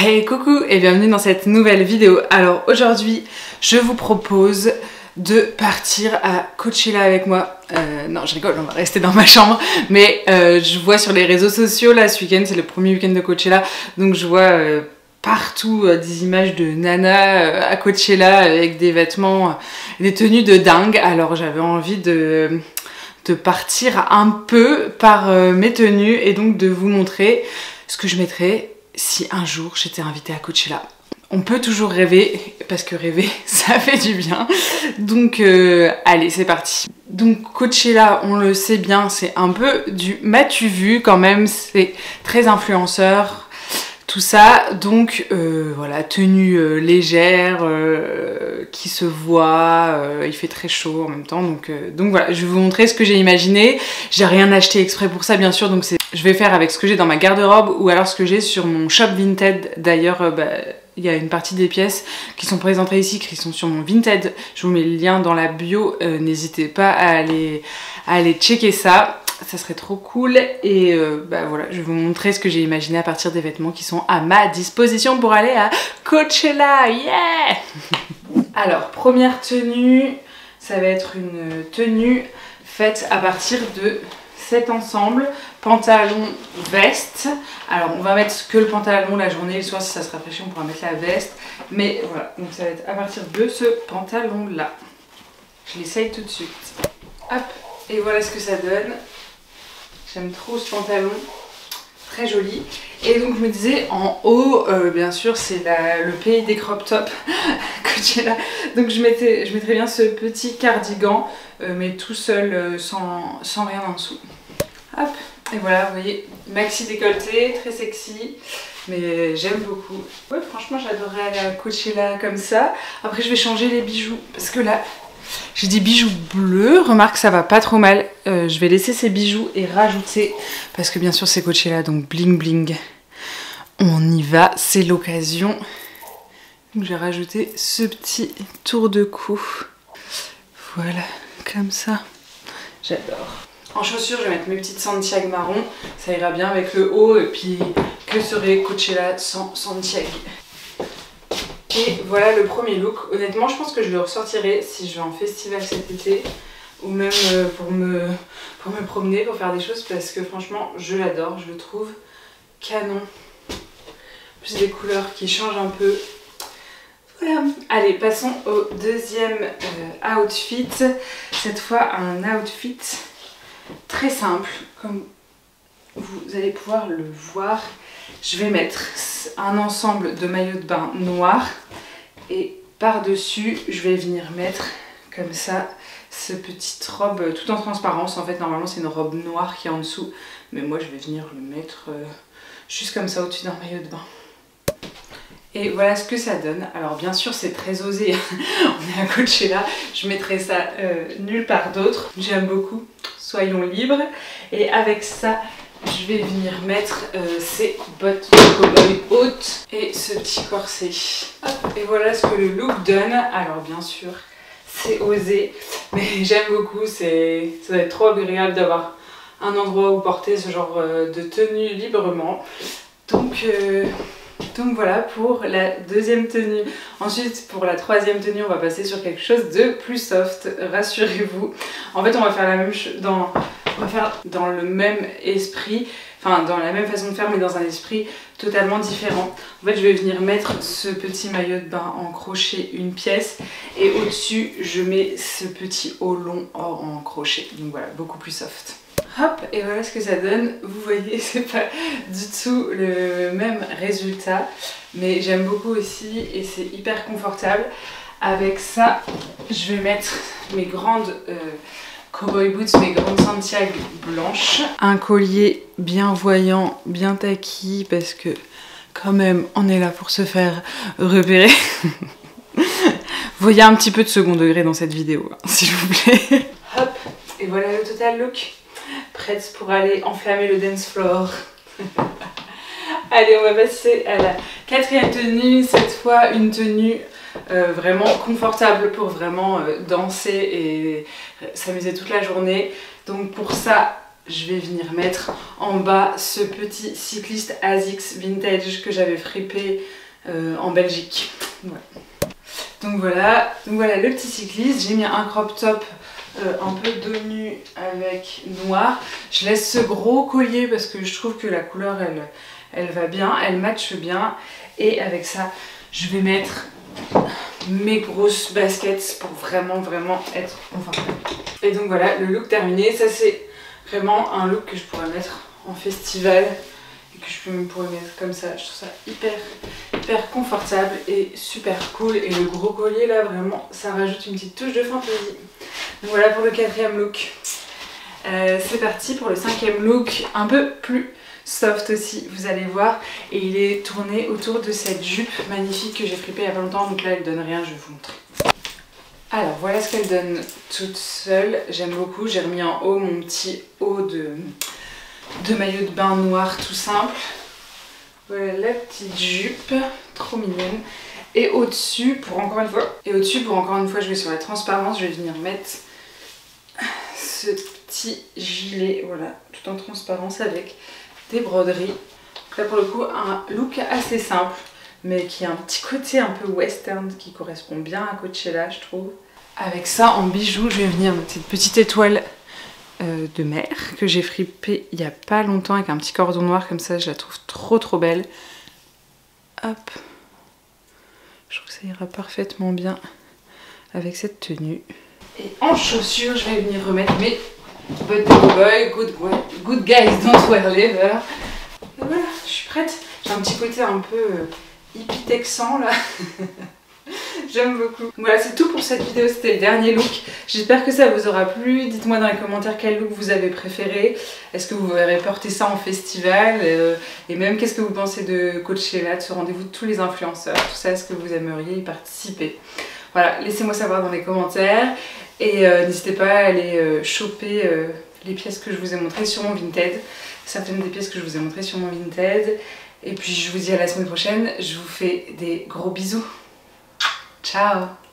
Hey coucou et bienvenue dans cette nouvelle vidéo. Alors aujourd'hui je vous propose de partir à Coachella avec moi. Non je rigole, on va rester dans ma chambre. Mais je vois sur les réseaux sociaux là ce week-end, c'est le premier week-end de Coachella. Donc je vois partout des images de Nana à Coachella avec des vêtements, des tenues de dingue. Alors j'avais envie de partir un peu par mes tenues et donc de vous montrer ce que je mettrais si un jour j'étais invitée à Coachella. On peut toujours rêver, parce que rêver, ça fait du bien. Donc, allez, c'est parti. Donc, Coachella, on le sait bien, c'est un peu du m'as-tu vu quand même, c'est très influenceur, tout ça. Donc, voilà, tenue légère, qui se voit, il fait très chaud en même temps. Donc voilà, je vais vous montrer ce que j'ai imaginé. J'ai rien acheté exprès pour ça, bien sûr, donc je vais faire avec ce que j'ai dans ma garde-robe ou alors ce que j'ai sur mon shop Vinted. D'ailleurs, il y a une partie des pièces qui sont présentées ici, qui sont sur mon Vinted. Je vous mets le lien dans la bio, n'hésitez pas à aller checker ça. Ça serait trop cool. Et voilà, je vais vous montrer ce que j'ai imaginé à partir des vêtements qui sont à ma disposition pour aller à Coachella. Yeah! Alors, première tenue, ça va être une tenue faite à partir de cet ensemble, pantalon, veste. Alors on va mettre que le pantalon la journée, le soir si ça se rafraîchit on pourra mettre la veste. Mais voilà, donc ça va être à partir de ce pantalon là. Je l'essaye tout de suite. Hop, et voilà ce que ça donne. J'aime trop ce pantalon, très joli. Et donc je me disais en haut, bien sûr c'est le pays des crop tops, Coachella. Donc je mettrais bien ce petit cardigan, mais tout seul, sans rien en dessous. Hop, et voilà, vous voyez, maxi décolleté, très sexy, mais j'aime beaucoup. Ouais, franchement j'adorerais aller à Coachella comme ça. Après je vais changer les bijoux, parce que là, j'ai des bijoux bleus, remarque ça va pas trop mal. Je vais laisser ces bijoux et rajouter, parce que bien sûr c'est Coachella, donc bling bling. On y va, c'est l'occasion. Donc je vais rajouter ce petit tour de cou. Voilà, comme ça. J'adore. En chaussures, je vais mettre mes petites Santiago marron. Ça ira bien avec le haut. Et puis, que serait Coachella sans Santiago? Et voilà le premier look. Honnêtement, je pense que je le ressortirai si je vais en festival cet été. Ou même pour me promener, pour faire des choses. Parce que franchement, je l'adore. Je le trouve canon. Plus des couleurs qui changent un peu. Voilà. Allez, passons au deuxième outfit. Cette fois, un outfit très simple, comme vous allez pouvoir le voir. Je vais mettre un ensemble de maillots de bain noirs et par-dessus, je vais venir mettre comme ça ce petite robe tout en transparence. En fait, normalement, c'est une robe noire qui est en dessous, mais moi, je vais venir le mettre juste comme ça au-dessus d'un maillot de bain. Et voilà ce que ça donne. Alors bien sûr c'est très osé, on est à Coachella, je mettrai ça nulle part d'autre. J'aime beaucoup, soyons libres. Et avec ça, je vais venir mettre ces bottes de cow-boy hautes et ce petit corset. Hop, et voilà ce que le look donne. Alors bien sûr, c'est osé, mais j'aime beaucoup, ça va être trop agréable d'avoir un endroit où porter ce genre de tenue librement. Donc voilà pour la deuxième tenue. Ensuite pour la troisième tenue on va passer sur quelque chose de plus soft, rassurez-vous. En fait on va faire la même chose, on va faire dans le même esprit, enfin dans la même façon de faire mais dans un esprit totalement différent. En fait je vais venir mettre ce petit maillot de bain en crochet une pièce et au-dessus je mets ce petit haut long en crochet. Donc voilà, beaucoup plus soft. Hop, et voilà ce que ça donne. Vous voyez, c'est pas du tout le même résultat, mais j'aime beaucoup aussi et c'est hyper confortable. Avec ça, je vais mettre mes grandes cowboy boots, mes grandes Santiago blanches. Un collier bien voyant, bien tacky, parce que quand même, on est là pour se faire repérer. Vous voyez un petit peu de second degré dans cette vidéo, hein, s'il vous plaît. Hop, et voilà le total look. Prête pour aller enflammer le dance floor. Allez, on va passer à la quatrième tenue. Cette fois, une tenue vraiment confortable pour vraiment danser et s'amuser toute la journée. Donc pour ça, je vais venir mettre en bas ce petit cycliste ASICS vintage que j'avais frippé en Belgique. Ouais. Donc voilà le petit cycliste. J'ai mis un crop top un peu dos nu avec noir. Je laisse ce gros collier parce que je trouve que la couleur elle va bien, elle matche bien. Et avec ça, je vais mettre mes grosses baskets pour vraiment être confortable. Et donc voilà, le look terminé. Ça c'est vraiment un look que je pourrais mettre en festival et que je pourrais mettre comme ça. Je trouve ça hyper confortable et super cool. Et le gros collier là, vraiment, ça rajoute une petite touche de fantaisie. Donc voilà pour le 4e look. C'est parti pour le 5e look, un peu plus soft aussi, vous allez voir. Et il est tourné autour de cette jupe magnifique que j'ai frippée il y a pas longtemps. Donc là elle donne rien, je vais vous montrer. Alors voilà ce qu'elle donne toute seule. J'aime beaucoup. J'ai remis en haut mon petit haut de maillot de bain noir tout simple. Voilà la petite jupe, trop mignonne. Et au-dessus, pour encore une fois, je vais sur la transparence, je vais venir mettre ce petit gilet, voilà, tout en transparence avec des broderies. Donc là pour le coup, un look assez simple, mais qui a un petit côté un peu western qui correspond bien à Coachella, je trouve. Avec ça en bijoux, je vais venir mettre cette petite étoile de mer que j'ai frippée il y a pas longtemps avec un petit cordon noir comme ça, je la trouve trop belle. Hop, je trouve que ça ira parfaitement bien avec cette tenue. Et en chaussures, je vais venir remettre mes bottes de cowboy, good guys don't wear leather. Et voilà, je suis prête. J'ai un petit côté un peu hippie texan là. J'aime beaucoup. Voilà, c'est tout pour cette vidéo, c'était le dernier look. J'espère que ça vous aura plu. Dites-moi dans les commentaires quel look vous avez préféré. Est-ce que vous verrez porter ça en festival et même qu'est-ce que vous pensez de Coachella, de ce rendez-vous de tous les influenceurs, tout ça, est-ce que vous aimeriez y participer? Voilà, laissez-moi savoir dans les commentaires. Et n'hésitez pas à aller choper les pièces que je vous ai montrées sur mon Vinted. Certaines des pièces que je vous ai montrées sur mon Vinted. Et puis je vous dis à la semaine prochaine. Je vous fais des gros bisous. Ciao!